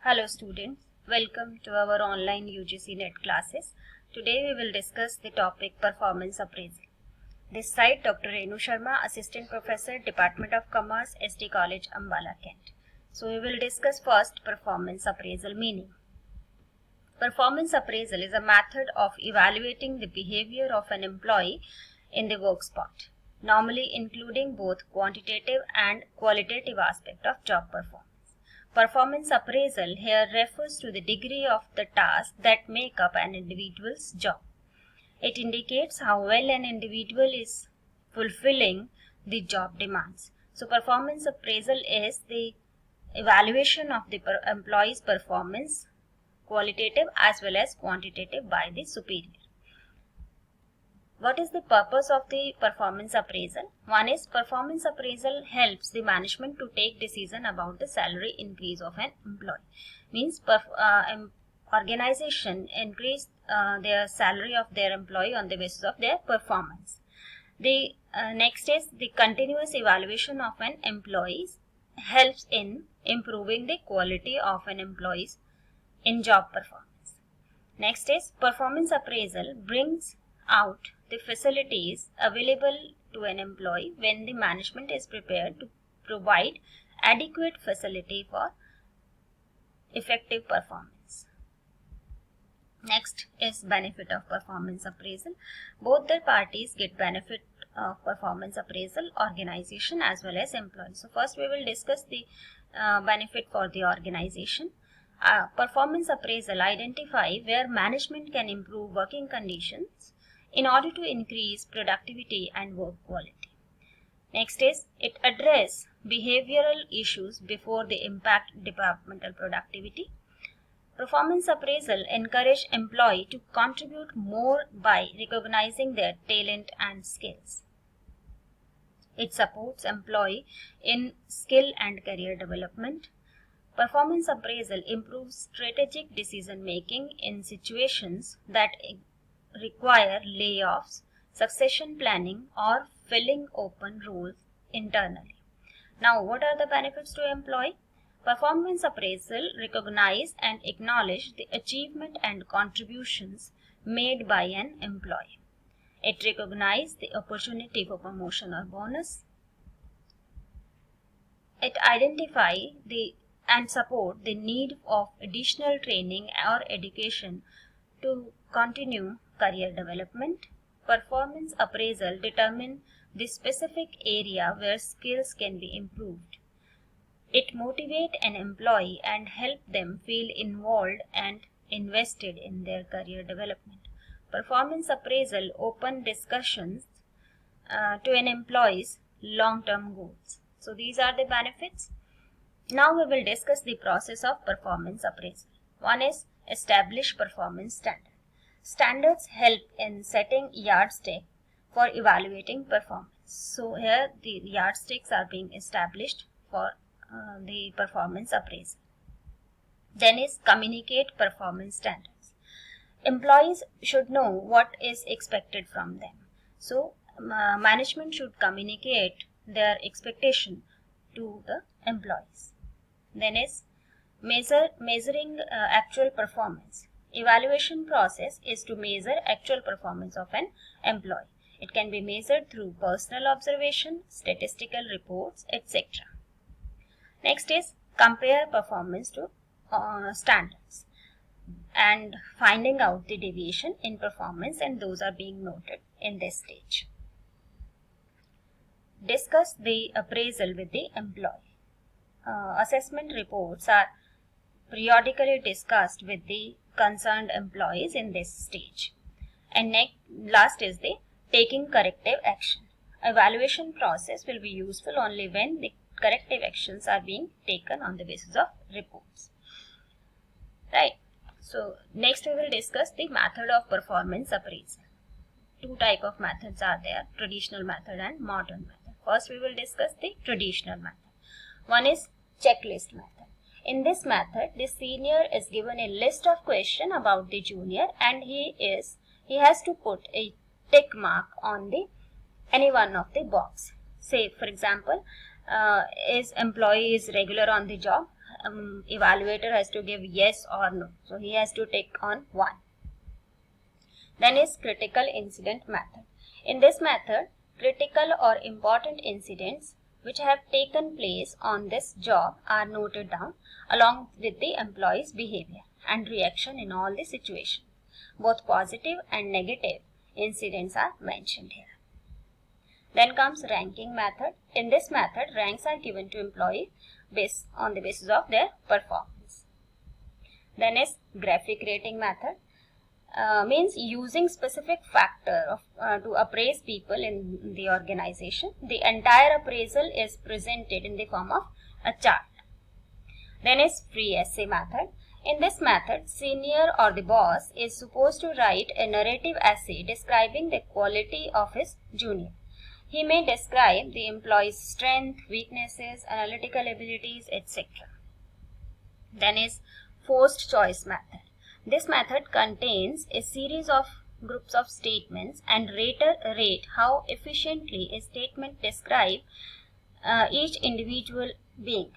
Hello students, welcome to our online UGC NET classes. Today we will discuss the topic performance appraisal. This side Dr. Renu Sharma, Assistant Professor, Department of Commerce, SD College, Ambala, Kent. So we will discuss first performance appraisal meaning. Performance appraisal is a method of evaluating the behavior of an employee in the work spot, normally including both quantitative and qualitative aspect of job performance. Performance appraisal here refers to the degree of the tasks that make up an individual's job. It indicates how well an individual is fulfilling the job demands. So performance appraisal is the evaluation of the employee's performance, qualitative as well as quantitative, by the superior. What is the purpose of the performance appraisal? One is performance appraisal helps the management to take decision about the salary increase of an employee. Means organization increase their salary of their employee on the basis of their performance. The next is the continuous evaluation of an employee helps in improving the quality of an employee's in job performance. Next is performance appraisal brings out the facilities available to an employee when the management is prepared to provide adequate facility for effective performance. Next is benefit of performance appraisal. Both the parties get benefit of performance appraisal, organization as well as employees. So first we will discuss the benefit for the organization. Performance appraisal identify where management can improve working conditions in order to increase productivity and work quality. Next is it address behavioral issues before they impact departmental productivity. Performance appraisal encourage employee to contribute more by recognizing their talent and skills. It supports employee in skill and career development. Performance appraisal improves strategic decision making in situations that require layoffs, succession planning, or filling open roles internally. Now, what are the benefits to employee? Performance appraisal recognize and acknowledge the achievement and contributions made by an employee. It recognizes the opportunity for promotion or bonus. It identify and support the need of additional training or education to continue career development. Performance appraisal determine the specific area where skills can be improved. It motivate an employee and help them feel involved and invested in their career development. Performance appraisal open discussions to an employee's long-term goals. So these are the benefits. Now we will discuss the process of performance appraisal. One is establish performance standard. Standards help in setting yardstick for evaluating performance. So here the yardsticks are being established for the performance appraisal. Then is communicate performance standards. Employees should know what is expected from them. So management should communicate their expectation to the employees. Then is measuring actual performance. Evaluation process is to measure actual performance of an employee. It can be measured through personal observation, statistical reports, etc. Next is compare performance to standards and finding out the deviation in performance, and those are being noted in this stage. Discuss the appraisal with the employee. Assessment reports are periodically discussed with the concerned employees in this stage. And last is the taking corrective action. Evaluation process will be useful only when the corrective actions are being taken on the basis of reports. Right. So next we will discuss the method of performance appraisal. Two type of methods are there, traditional method and modern method. First we will discuss the traditional method. One is checklist method. In this method, the senior is given a list of questions about the junior, and he has to put a tick mark on any one of the box. Say for example, is employee is regular on the job, evaluator has to give yes or no. So he has to tick on 1. Then is critical incident method. In this method, critical or important incidents which have taken place on this job are noted down along with the employee's behavior and reaction in all the situations. Both positive and negative incidents are mentioned here. Then comes ranking method. In this method, ranks are given to employees on the basis of their performance. Then is graphic rating method. Means using specific factor to appraise people in the organization. The entire appraisal is presented in the form of a chart. Then is free essay method. In this method, senior or the boss is supposed to write a narrative essay describing the quality of his junior. He may describe the employee's strength, weaknesses, analytical abilities, etc. Then is forced choice method. This method contains a series of groups of statements and rater rate how efficiently a statement describes each individual being.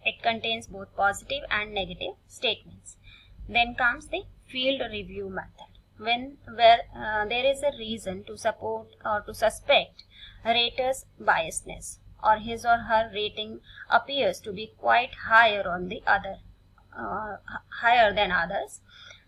It contains both positive and negative statements. Then comes the field review method. Where there is a reason to support or to suspect a rater's biasness, or his or her rating appears to be quite higher than others.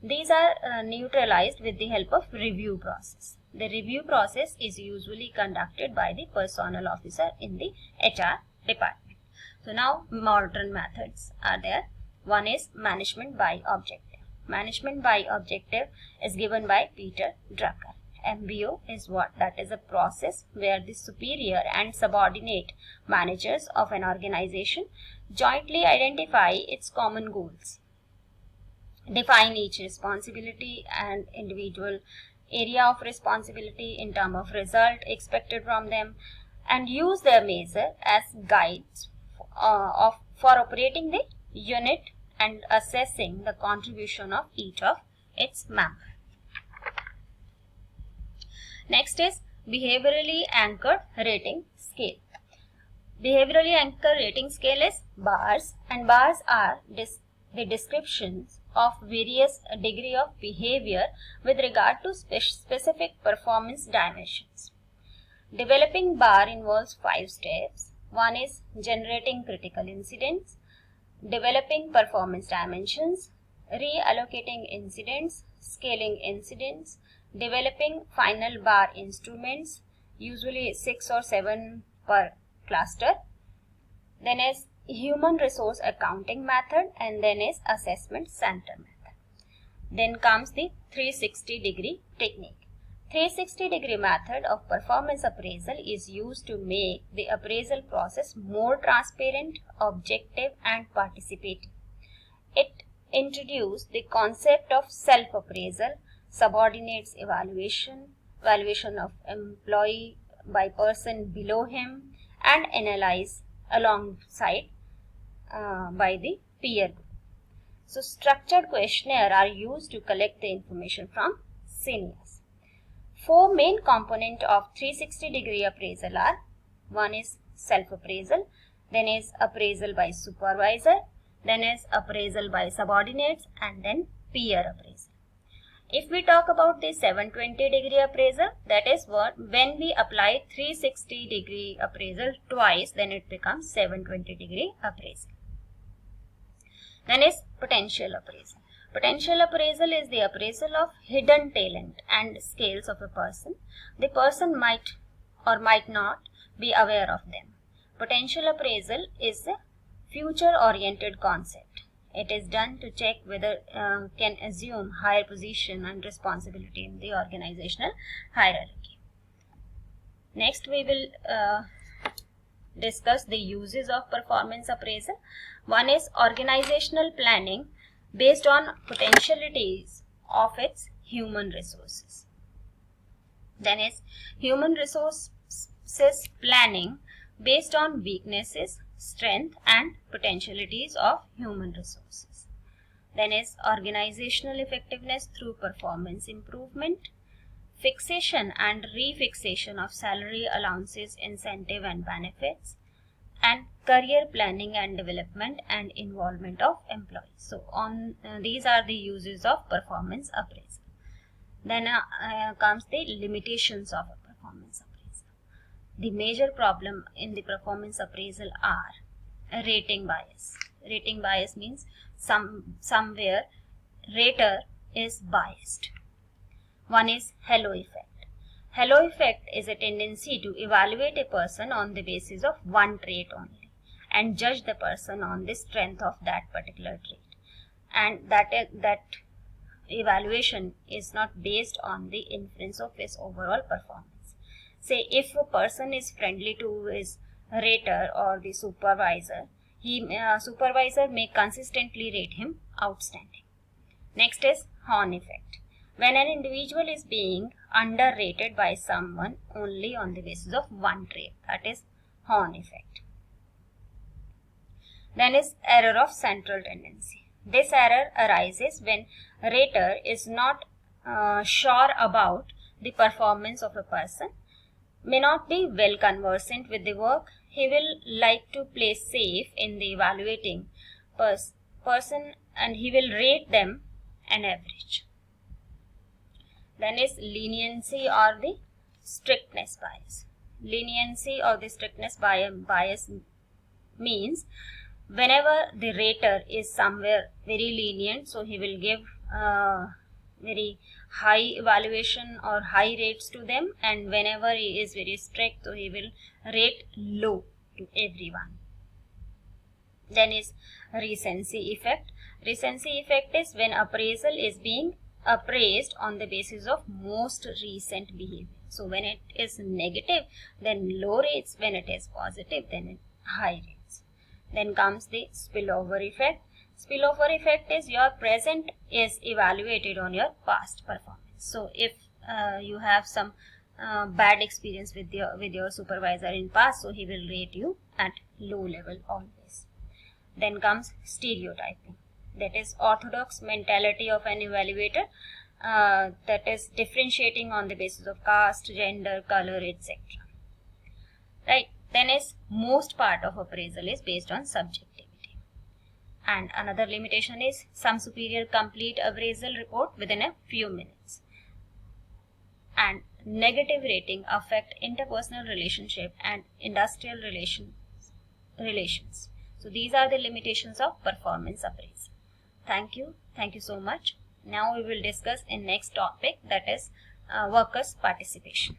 These are neutralized with the help of review process. The review process is usually conducted by the personnel officer in the HR department. So now modern methods are there. One is management by objective. Management by objective is given by Peter Drucker. MBO is what? That is a process where the superior and subordinate managers of an organization jointly identify its common goals, define each responsibility and individual area of responsibility in terms of result expected from them, and use their measure as guides for operating the unit and assessing the contribution of each of its members. Next is behaviorally anchored rating scale. Behaviorally anchored rating scale is BARS, and BARS are the descriptions of various degree of behavior with regard to specific performance dimensions. Developing BAR involves 5 steps. One is generating critical incidents, developing performance dimensions, reallocating incidents, scaling incidents, developing final BAR instruments, usually 6 or 7 per cluster. Then is human resource accounting method, and then is assessment center method. Then comes the 360-degree technique. 360-degree method of performance appraisal is used to make the appraisal process more transparent, objective and participative. It introduced the concept of self-appraisal, subordinates evaluation of employee by person below him, and analyze alongside by the peer group. So structured questionnaire are used to collect the information from seniors. 4 main components of 360-degree appraisal are: one is self-appraisal, then is appraisal by supervisor, then is appraisal by subordinates, and then peer appraisal. If we talk about the 720-degree appraisal, that is what when we apply 360-degree appraisal twice, then it becomes 720-degree appraisal. Then is potential appraisal. Potential appraisal is the appraisal of hidden talent and skills of a person. The person might or might not be aware of them. Potential appraisal is a future-oriented concept. It is done to check whether can assume higher position and responsibility in the organizational hierarchy. Next, we will discuss the uses of performance appraisal. One is organizational planning based on potentialities of its human resources. Then is human resources planning based on weaknesses, strength and potentialities of human resources. Then is organizational effectiveness through performance improvement, fixation and refixation of salary, allowances, incentive and benefits, and career planning and development and involvement of employees. So these are the uses of performance appraisal. Then comes the limitations of a performance appraisal. The major problem in the performance appraisal are rating bias. Rating bias means somewhere rater is biased. One is halo effect. Halo effect is a tendency to evaluate a person on the basis of one trait only and judge the person on the strength of that particular trait, and that evaluation is not based on the inference of his overall performance. Say if a person is friendly to his rater or the supervisor, supervisor may consistently rate him outstanding. Next is Horn effect. When an individual is being underrated by someone only on the basis of one trait, that is Horn effect. Then is error of central tendency. This error arises when rater is not sure about the performance of a person, may not be well conversant with the work. He will like to play safe in the evaluating person and he will rate them an average. Then is leniency or the strictness bias. Leniency or the strictness bias means whenever the rater is somewhere very lenient, so he will give very high evaluation or high rates to them, and whenever he is very strict, so he will rate low to everyone. Then is recency effect. Recency effect is when appraisal is being appraised on the basis of most recent behavior. So when it is negative, then low rates. When it is positive, then high rates. Then comes the spillover effect. Spillover effect is your present is evaluated on your past performance. So if you have some bad experience with your supervisor in past, so he will rate you at low level always. Then comes stereotyping. That is orthodox mentality of an evaluator, that is differentiating on the basis of caste, gender, color, etc. Right. Then is most part of appraisal is based on subjectivity. And another limitation is some superior complete appraisal report within a few minutes. And negative rating affect interpersonal relationship and industrial relations. So these are the limitations of performance appraisal. Thank you. Thank you so much. Now we will discuss in next topic, that is workers' participation.